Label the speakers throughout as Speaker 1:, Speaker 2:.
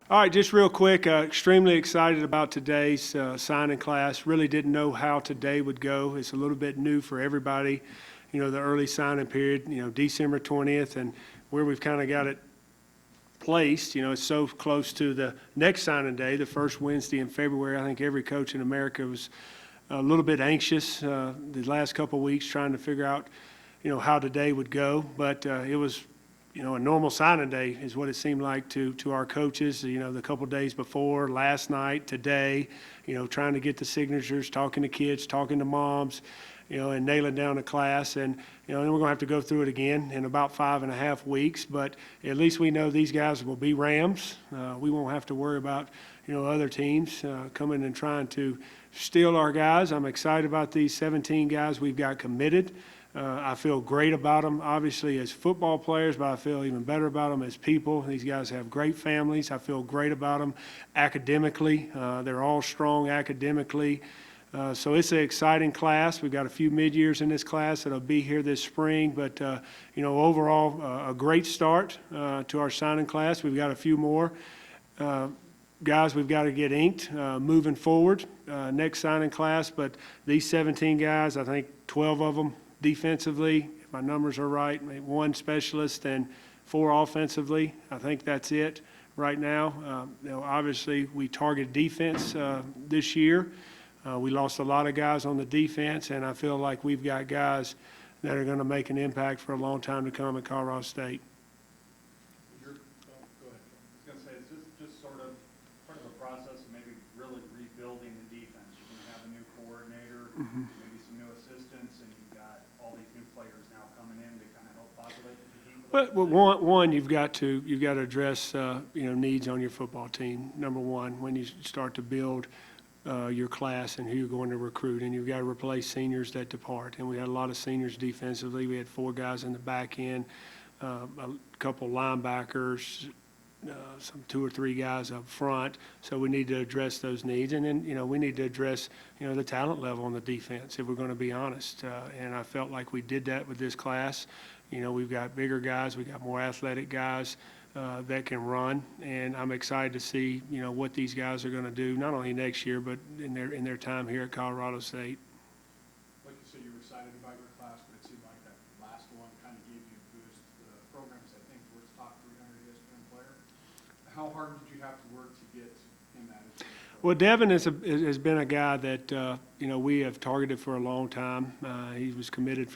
Speaker 1: All right, just real quick, extremely excited about today's signing class. Really didn't know how today would go. It's a little bit new for everybody, the early signing period, December 20th, and where we've kind of got it placed, it's so close to the next signing day, the first Wednesday in February. I think every coach in America was a little bit anxious the last couple of weeks trying to figure out, how today would go, but it was a normal signing day is what it seemed like to our coaches, the couple days before, last night, today, trying to get the signatures, talking to kids, talking to moms, and nailing down the class. And, then we're going to have to go through it again in about 5.5 weeks. But at least we know these guys will be Rams. We won't have to worry about, other teams coming and trying to steal our guys. I'm excited about these 17 guys we've got committed. I feel great about them, obviously, as football players, but I feel even better about them as people. These guys have great families. I feel great about them academically. They're all strong academically. So it's an exciting class. We've got a few mid-years in this class that'll be here this spring. But, overall, a great start to our signing class. We've got a few more guys we've got to get inked moving forward, next signing class. But these 17 guys, I think 12 of them defensively, if my numbers are right, maybe 1 specialist and 4 offensively. I think that's it right now. Obviously, we target defense this year. We lost a lot of guys on the defense, and I feel like we've got guys that are going to make an impact for a long time to come at Colorado State.
Speaker 2: Go ahead. I was going to say, it's just sort of part of the process of maybe really rebuilding the defense. You're going to have a new coordinator, maybe some new assistants, and you've got all these new players now coming in to kind of help populate the team.
Speaker 1: But one, you've got to address needs on your football team. Number one, when you start to build your class and who you're going to recruit, and you've got to replace seniors that depart. And we had a lot of seniors defensively. We had 4 guys in the back end, a couple linebackers, some 2 or 3 guys up front. So we need to address those needs, and then we need to address the talent level on the defense if we're going to be honest. And I felt like we did that with this class. We've got bigger guys, we got more athletic guys that can run, and I'm excited to see what these guys are going to do not only next year but in their time here at Colorado State.
Speaker 3: Like you said, you were excited about your class, but it seemed like that last one kind of gave you a boost. The program's, I think, towards top 300 ESPN player. How hard did you have to work to get in that?
Speaker 1: Well, Devin has been a guy that we have targeted for a long time. He was committed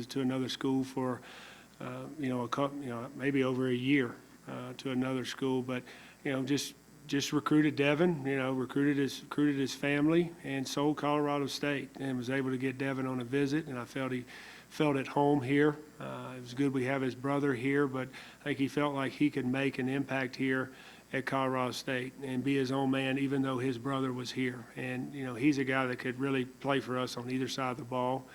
Speaker 1: to another school for maybe over a year. To another school, but just recruited Devin, recruited his family and sold Colorado State, and was able to get Devin on a visit, and I felt he felt at home here. It was good we have his brother here, but I think he felt like he could make an impact here at Colorado State and be his own man, even though his brother was here. And he's a guy that could really play for us on either side of the ball.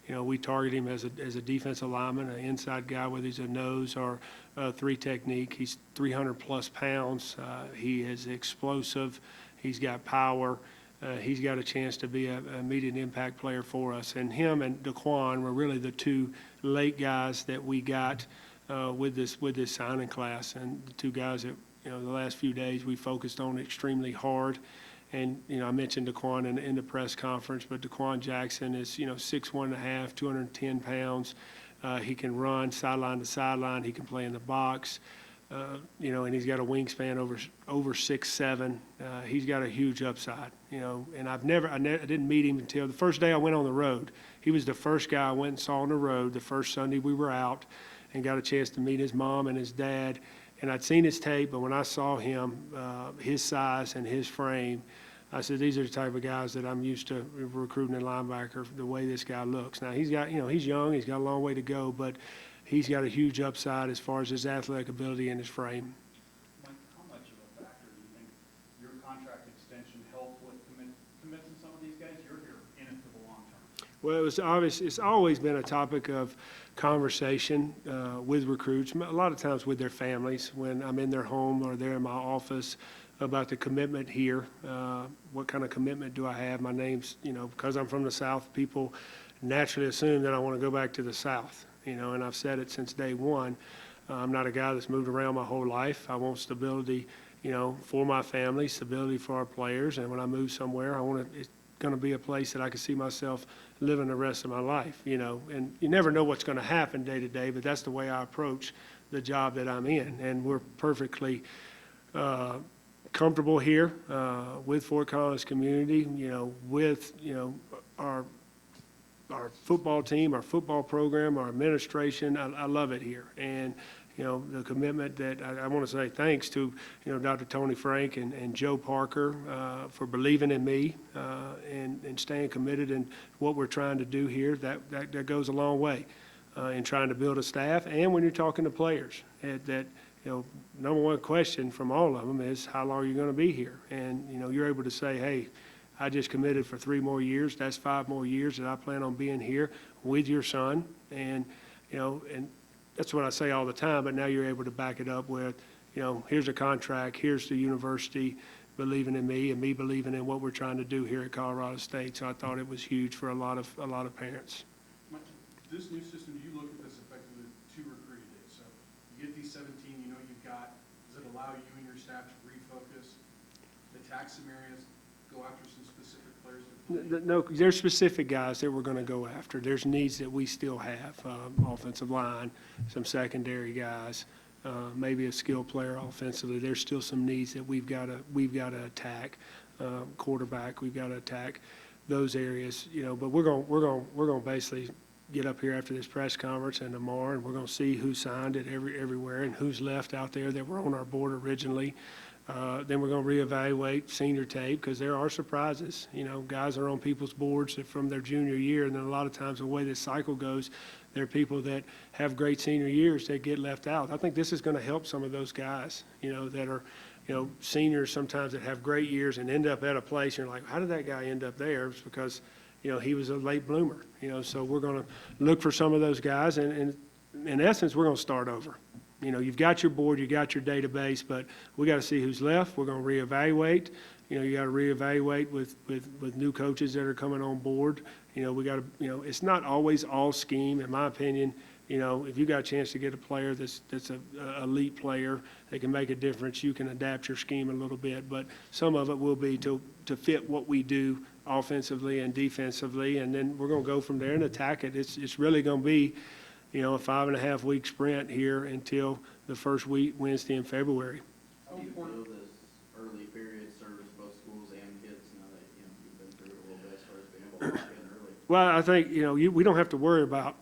Speaker 1: We target him as a defensive lineman, an inside guy, whether he's a nose or a 3 technique. He's 300-plus pounds. He is explosive. He's got power. He's got a chance to be an immediate impact player for us. And him and Daquan were really the 2 late guys that we got with this signing class, and the 2 guys that the last few days we focused on extremely hard. And, I mentioned Daquan in the press conference, but Daquan Jackson is, 6'1.5", 210 pounds. He can run sideline to sideline. He can play in the box, and he's got a wingspan over 6'7". He's got a huge upside, and I didn't meet him until the first day I went on the road. He was the first guy I went and saw on the road the first Sunday we were out, and got a chance to meet his mom and his dad. And I'd seen his tape, but when I saw him, his size and his frame, I said, these are the type of guys that I'm used to recruiting in linebacker, the way this guy looks. Now, he's got, he's young, he's got a long way to go, but he's got a huge upside as far as his athletic ability and his frame.
Speaker 2: Mike, how much of a factor do you think your contract extension helped with convincing some of these guys you're here in it for the long term?
Speaker 1: Well, it's always been a topic of conversation with recruits, a lot of times with their families, when I'm in their home or they're in my office, about the commitment here. What kind of commitment do I have? My name's, because I'm from the South, people naturally assume that I want to go back to the South, and I've said it since day one. I'm not a guy that's moved around my whole life. I want stability, for my family, stability for our players, and when I move somewhere, it's going to be a place that I can see myself living the rest of my life, and you never know what's going to happen day to day, but that's the way I approach the job that I'm in, and we're perfectly comfortable here with Fort Collins community, with, our football team, our football program, our administration. I love it here. And, the commitment that I want to say thanks to, Dr. Tony Frank and Joe Parker for believing in me and staying committed in what we're trying to do here. That goes a long way in trying to build a staff. And when you're talking to players, number one question from all of them is, how long are you going to be here? And, you're able to say, hey, I just committed for 3 more years. That's 5 more years that I plan on being here with your son. And, and that's what I say all the time, but now you're able to back it up with, here's a contract, here's the university believing in me and me believing in what we're trying to do here at Colorado State. So I thought it was huge for a lot of parents.
Speaker 3: Mike, this new system, do you look at this effectively 2 recruiting days? So you get these 17, you've got, does it allow you and your staff to refocus, attack some areas, go after some specific players?
Speaker 1: No, there's specific guys that we're going to go after. There's needs that we still have, offensive line, some secondary guys, maybe a skilled player offensively. There's still some needs that we've got to attack. Quarterback, we've got to attack those areas, But we're going to basically get up here after this press conference and tomorrow, and we're going to see who signed it everywhere and who's left out there that were on our board originally. Then we're going to reevaluate senior tape because there are surprises. Guys are on people's boards from their junior year, and then a lot of times the way this cycle goes, there are people that have great senior years that get left out. I think this is going to help some of those guys, that are, seniors sometimes that have great years and end up at a place. You're like, how did that guy end up there? It's because, he was a late bloomer. So we're going to look for some of those guys, and in essence, we're going to start over. You've got your board, you got your database, but we got to see who's left. We're going to reevaluate. You got to reevaluate with new coaches that are coming on board. We got to, it's not always all scheme, in my opinion. If you got a chance to get a player that's an elite player that can make a difference, you can adapt your scheme a little bit. But some of it will be to fit what we do offensively and defensively, and then we're going to go from there and attack it. It's really going to be, a 5.5 week sprint here until the first week, Wednesday in February.
Speaker 4: How do you feel this early period serves both schools and kids now that, you've been through it a little bit as far as being able to lock in early?
Speaker 1: Well, I think, we don't have to worry about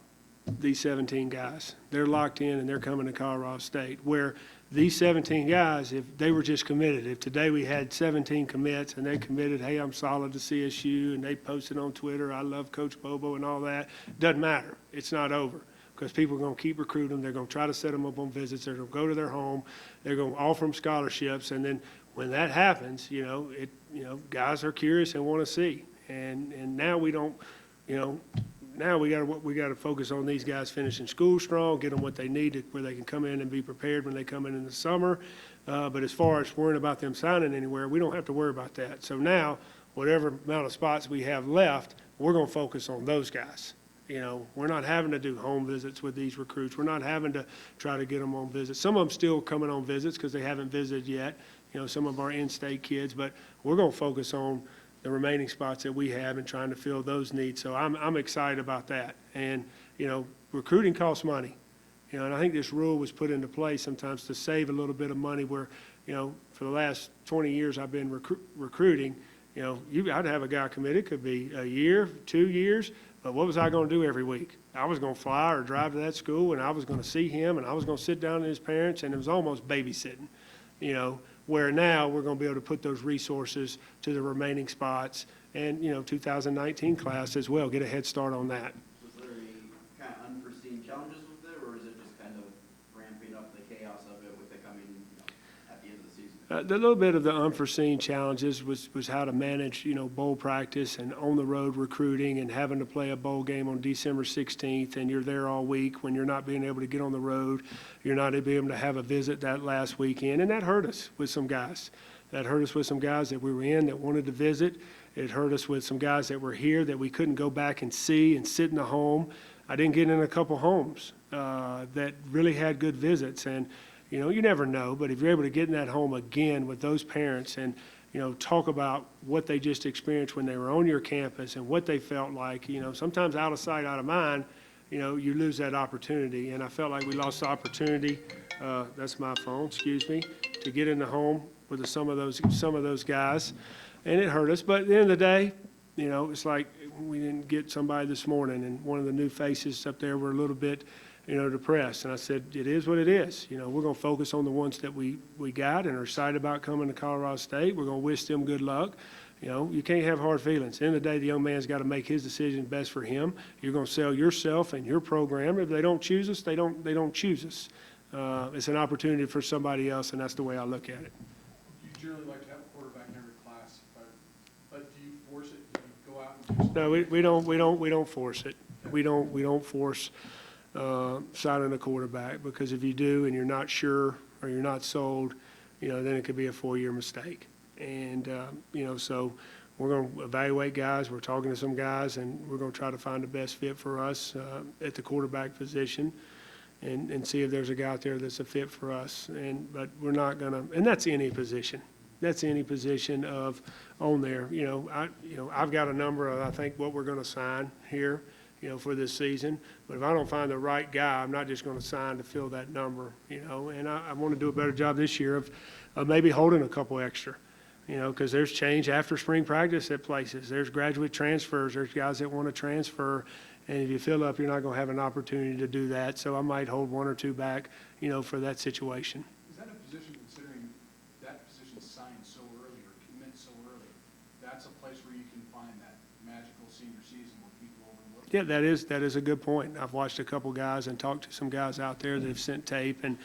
Speaker 1: these 17 guys. They're locked in and they're coming to Colorado State, where these 17 guys, if they were just committed, if today we had 17 commits and they committed, hey, I'm solid to CSU, and they posted on Twitter, I love Coach Bobo and all that, doesn't matter. It's not over. Because people are going to keep recruiting them. They're going to try to set them up on visits. They're going to go to their home. They're going to offer them scholarships. And then when that happens, guys are curious and want to see. And now we don't, now we got to focus on these guys finishing school strong, get them what they need where they can come in and be prepared when they come in the summer. But as far as worrying about them signing anywhere, we don't have to worry about that. So now, whatever amount of spots we have left, we're going to focus on those guys. We're not having to do home visits with these recruits. We're not having to try to get them on visits. Some of them still coming on visits because they haven't visited yet, some of our in-state kids, but we're going to focus on the remaining spots that we have and trying to fill those needs. So I'm excited about that. And, recruiting costs money. And I think this rule was put into place sometimes to save a little bit of money where, for the last 20 years I've been recruiting, I'd have a guy committed, could be a year, 2 years, but what was I going to do every week? I was going to fly or drive to that school, and I was going to see him, and I was going to sit down with his parents, and it was almost babysitting, where now we're going to be able to put those resources to the remaining spots and, 2019 class as well, get a head start on that.
Speaker 4: Was there any kind of unforeseen challenges with it, or is it just kind of ramping up the chaos of it with it coming, at the end of the season?
Speaker 1: The little bit of the unforeseen challenges was how to manage, bowl practice and on the road recruiting and having to play a bowl game on December 16th, and you're there all week when you're not being able to get on the road. You're not being able to have a visit that last weekend, and that hurt us with some guys. That hurt us with some guys that we were in that wanted to visit. It hurt us with some guys that were here that we couldn't go back and see and sit in the home. I didn't get in a couple homes that really had good visits, and You never know, but if you're able to get in that home again with those parents and, talk about what they just experienced when they were on your campus and what they felt like, sometimes out of sight, out of mind, you lose that opportunity. And I felt like we lost the opportunity, that's my phone, excuse me, to get in the home with some of those guys. And it hurt us, but at the end of the day, it's like we didn't get somebody this morning, and one of the new faces up there were a little bit, depressed. And I said, it is what it is. We're going to focus on the ones that we got and are excited about coming to Colorado State. We're going to wish them good luck. You can't have hard feelings. At the end of the day, the young man's got to make his decision best for him. You're going to sell yourself and your program. If they don't choose us, they don't choose us. It's an opportunity for somebody else, and that's the way I look at it.
Speaker 3: You generally like to have a quarterback in every class, but do you force it? Do you go out and do something?
Speaker 1: No, we don't force it. We don't force signing a quarterback, because if you do and you're not sure or you're not sold, then it could be a 4-year mistake. And, so we're going to evaluate guys. We're talking to some guys, and we're going to try to find the best fit for us at the quarterback position and see if there's a guy out there that's a fit for us. But we're not going to, and that's any position. That's any position of on there. I've got a number of, I think, what we're going to sign here, for this season. But if I don't find the right guy, I'm not just going to sign to fill that number, And I want to do a better job this year of maybe holding a couple extra, because there's change after spring practice at places. There's graduate transfers. There's guys that want to transfer. And if you fill up, you're not going to have an opportunity to do that. So I might hold 1 or 2 back, for that situation.
Speaker 3: Is that a position, considering that position signed so early or commit so early, that's a place where you can find that magical senior season where people overlook?
Speaker 1: Yeah, that is a good point. I've watched a couple guys and talked to some guys out there that have sent tape. And,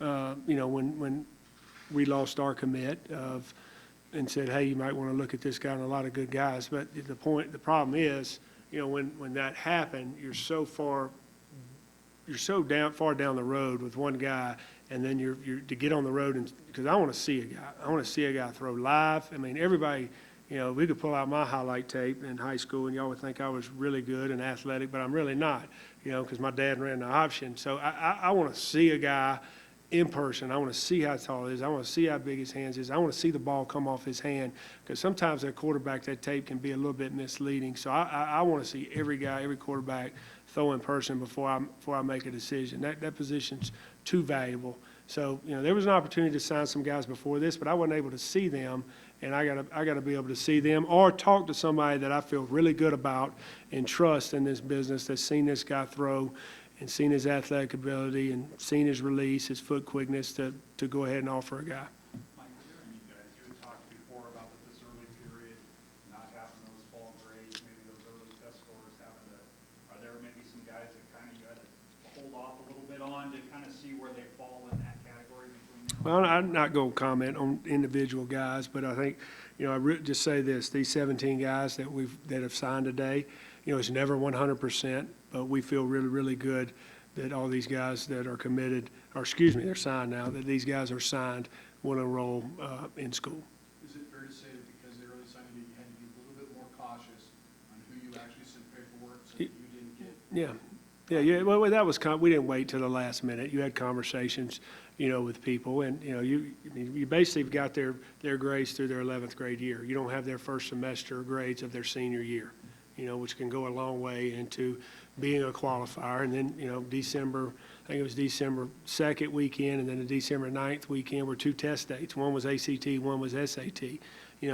Speaker 1: when we lost our commit and said, hey, you might want to look at this guy, and a lot of good guys. But the problem is, when that happened, you're so far down the road with one guy, and then you're to get on the road, and because I want to see a guy. I want to see a guy throw live. I mean, everybody, we could pull out my highlight tape in high school, and y'all would think I was really good and athletic, but I'm really not, because my dad ran the option. So I want to see a guy in person. I want to see how tall he is. I want to see how big his hands is. I want to see the ball come off his hand, because sometimes that quarterback, that tape can be a little bit misleading. So I want to see every guy, every quarterback throw in person before I make a decision. That position's too valuable. So, there was an opportunity to sign some guys before this, but I wasn't able to see them, and I gotta be able to see them or talk to somebody that I feel really good about and trust in this business, that's seen this guy throw and seen his athletic ability and seen his release, his foot quickness to go ahead and offer a guy.
Speaker 2: Mike, is there any guys, you had talked before about this early period, not having those fall grades, maybe those early test scores are there maybe some guys that kind of you had to hold off a little bit on to kind of see where they fall in that category between now?
Speaker 1: Well, I'm not going to comment on individual guys, but I think, just say this: these 17 guys that have signed today, it's never 100%, but we feel really, really good that all these guys that are committed, they're signed now, that these guys are signed, will enroll in school.
Speaker 3: Is it fair to say that because they early signed you, you had to be a little bit more cautious on who you actually sent paperwork so that you didn't get?
Speaker 1: Yeah. Well, that was we didn't wait till the last minute. You had conversations, with people, and you basically got their grades through their 11th grade year. You don't have their first semester grades of their senior year, which can go a long way into being a qualifier. And then, December, I think it was December 2nd weekend, and then the December 9th weekend were 2 test dates. One was ACT, one was SAT.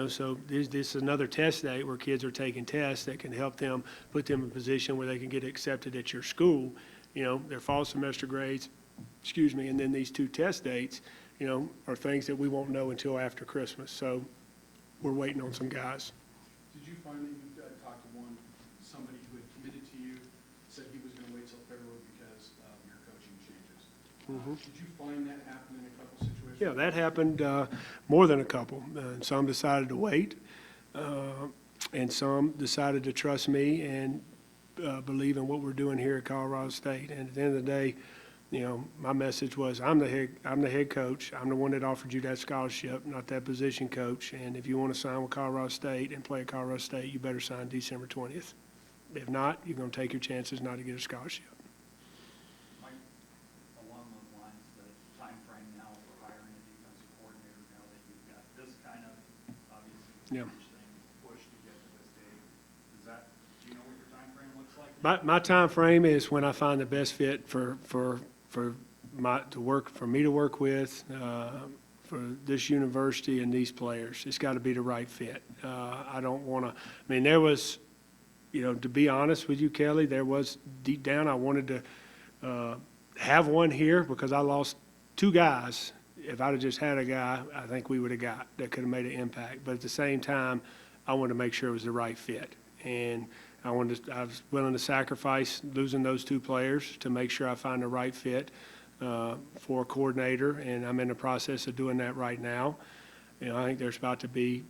Speaker 1: So this is another test date where kids are taking tests that can help them, put them in a position where they can get accepted at your school. Their fall semester grades, and then these 2 test dates, are things that we won't know until after Christmas. So we're waiting on some guys.
Speaker 3: Did you find that you talked to somebody who had committed to you, said he was going to wait till February because of your coaching changes? Did you find that happen in a couple situations?
Speaker 1: Yeah, that happened more than a couple. Some decided to wait, and some decided to trust me and believe in what we're doing here at Colorado State. And at the end of the day, my message was, I'm the head coach. I'm the one that offered you that scholarship, not that position coach. And if you want to sign with Colorado State and play at Colorado State, you better sign December 20th. If not, you're going to take your chances not to get a scholarship.
Speaker 2: Mike, along those lines, the timeframe
Speaker 1: Yeah.
Speaker 2: each thing pushed to get to this date. Do you know what your timeframe looks like?
Speaker 1: My time frame is when I find the best fit for me to work with, for this university and these players. It's got to be the right fit. I don't want to, I mean, there was, to be honest with you, Kelly, there was deep down, I wanted to have one here because I lost two guys. If I'd have just had a guy, I think we would have got that could have made an impact. But at the same time, I wanted to make sure it was the right fit. And I was willing to sacrifice losing those two players to make sure I find the right fit for a coordinator, and I'm in the process of doing that right now. I think there's about to be,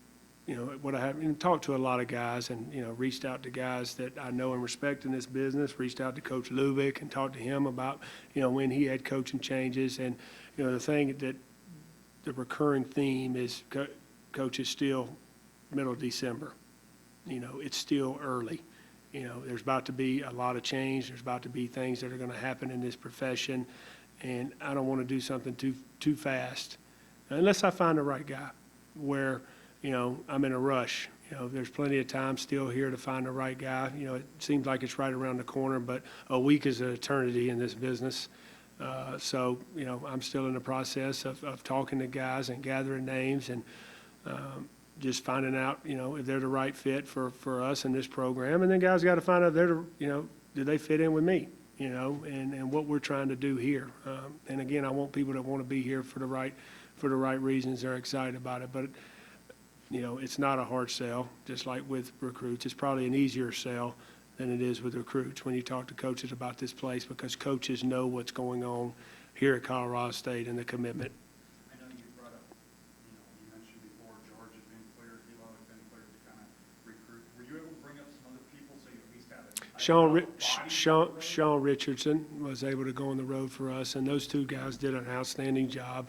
Speaker 1: what I have talked to a lot of guys, and reached out to guys that I know and respect in this business. Reached out to Coach Lubick and talked to him about when he had coaching changes, and the thing that the recurring theme is Coach is still middle of December. It's still early. There's about to be a lot of change. There's about to be things that are going to happen in this profession, and I don't want to do something too fast unless I find the right guy where, I'm in a rush. There's plenty of time still here to find the right guy. It seems like it's right around the corner, but a week is an eternity in this business. So, I'm still in the process of talking to guys and gathering names and just finding out, if they're the right fit for us in this program. And then guys got to find out do they fit in with me, and what we're trying to do here. And again, I want people that want to be here for the right reasons. They're excited about it. But, it's not a hard sell, just like with recruits. It's probably an easier sell than it is with recruits when you talk to coaches about this place, because coaches know what's going on here at Colorado State and the commitment.
Speaker 2: I know you brought up, you mentioned before George had been cleared, Hilo had been cleared to kind of recruit. Were you able to bring up some other people so you at least have
Speaker 1: Sean Richardson was able to go on the road for us, and those two guys did an outstanding job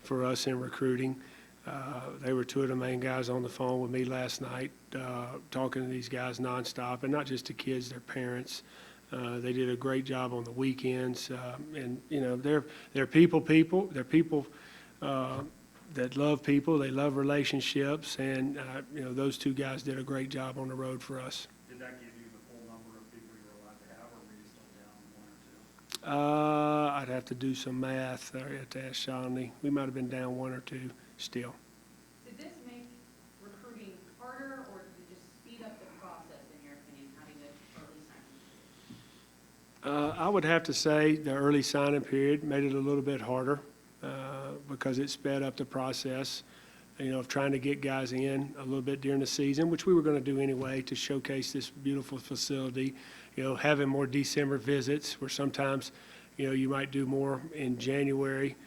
Speaker 1: for us in recruiting. They were two of the main guys on the phone with me last night, talking to these guys nonstop, and not just the kids, their parents. They did a great job on the weekends, and they're people. They're people that love people. They love relationships, and those two guys did a great job on the road for us.
Speaker 2: Did that give you the full number of people you were allowed to have, or were you still down one or two?
Speaker 1: I'd have to do some math. I'd have to ask Shawnee. We might have been down one or two still.
Speaker 5: Did this make recruiting harder, or did it just speed up the process, in your opinion, having an early signing period?
Speaker 1: I would have to say the early signing period made it a little bit harder because it sped up the process, of trying to get guys in a little bit during the season, which we were going to do anyway to showcase this beautiful facility. Having more December visits where sometimes, you might do more in January.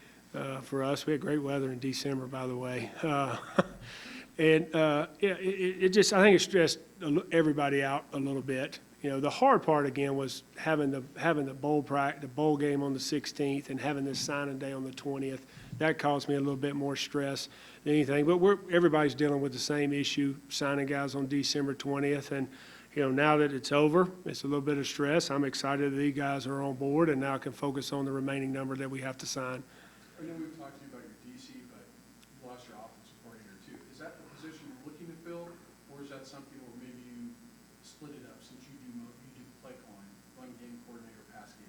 Speaker 1: For us, we had great weather in December, by the way. And I think it stressed everybody out a little bit. The hard part again was having the bowl game on the 16th and having this signing day on the 20th. That caused me a little bit more stress than anything. But everybody's dealing with the same issue, signing guys on December 20th. And now that it's over, it's a little bit of stress. I'm excited that these guys are on board, and now I can focus on the remaining number that we have to sign.
Speaker 3: I know we've talked to you about your DC, but you lost your offensive coordinator too. Is that the position you're looking to fill, or is that something where maybe you split it up since you do play calling, run game coordinator, pass game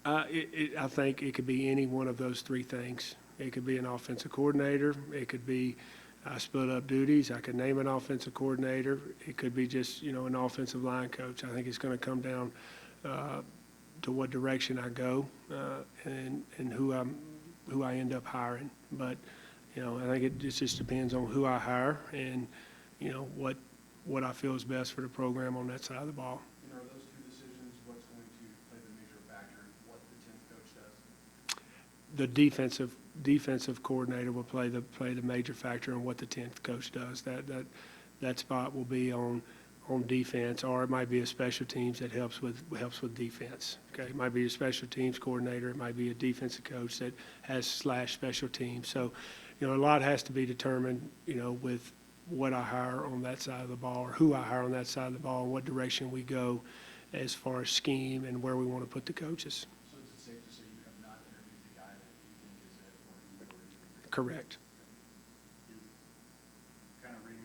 Speaker 3: coordinator?
Speaker 1: I think it could be any one of those three things. It could be an offensive coordinator. It could be I split up duties. I could name an offensive coordinator. It could be just, an offensive line coach. I think it's going to come down to what direction I go and who I end up hiring. But, I think it just depends on who I hire and, what I feel is best for the program on that side of the ball.
Speaker 3: And are those two decisions what's going to play the major factor in what the 10th coach does?
Speaker 1: The defensive coordinator will play the major factor in what the 10th coach does. That spot will be on defense, or it might be a special teams that helps with defense. Okay, it might be a special teams coordinator. It might be a defensive coach that has /special teams. So, a lot has to be determined, with what I hire on that side of the ball, or who I hire on that side of the ball, and what direction we go as far as scheme and where we want to put the coaches.
Speaker 3: So is it safe to say you have not interviewed the guy that you think is it, or you already?
Speaker 1: Correct.
Speaker 2: Kind of reading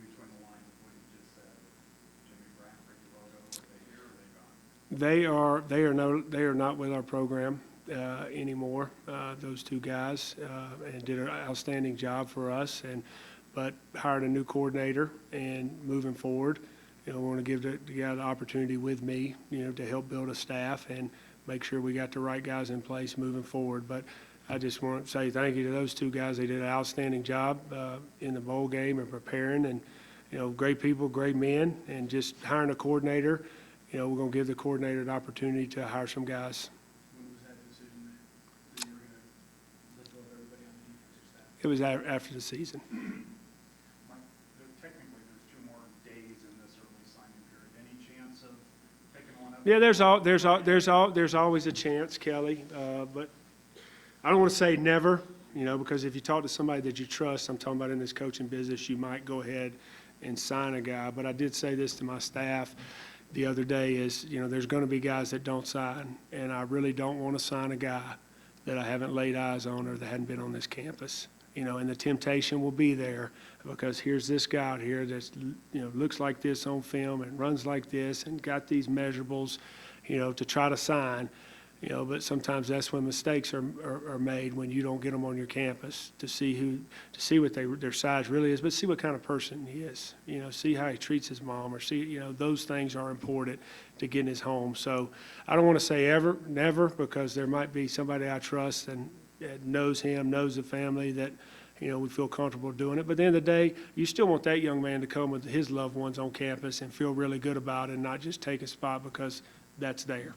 Speaker 1: They are not with our program anymore, those two guys, and did an outstanding job for us, but hired a new coordinator, and moving forward, we want to give the guy the opportunity with me, to help build a staff and make sure we got the right guys in place moving forward. But I just want to say thank you to those two guys. They did an outstanding job in the bowl game and preparing, and, great people, great men, and just hiring a coordinator. We're going to give the coordinator the opportunity to hire some guys.
Speaker 3: When was that decision that you were going to let go of everybody on the defensive staff?
Speaker 1: It was after the season.
Speaker 2: Mike, technically, there's 2 more days in this early signing period. Any chance of picking one up?
Speaker 1: Yeah, there's always a chance, Kelly, but I don't want to say never, because if you talk to somebody that you trust, I'm talking about in this coaching business, you might go ahead and sign a guy. But I did say this to my staff the other day is, there's going to be guys that don't sign, and I really don't want to sign a guy that I haven't laid eyes on or that hadn't been on this campus. And the temptation will be there because here's this guy out here that's, looks like this on film and runs like this and got these measurables, to try to sign. But sometimes that's when mistakes are made when you don't get them on your campus to see what their size really is, but see what kind of person he is. See how he treats his mom, or see, those things are important to get in his home. So I don't want to say ever, never, because there might be somebody I trust and that knows him, knows the family, that we feel comfortable doing it. But at the end of the day, you still want that young man to come with his loved ones on campus and feel really good about it, and not just take a spot because that's there.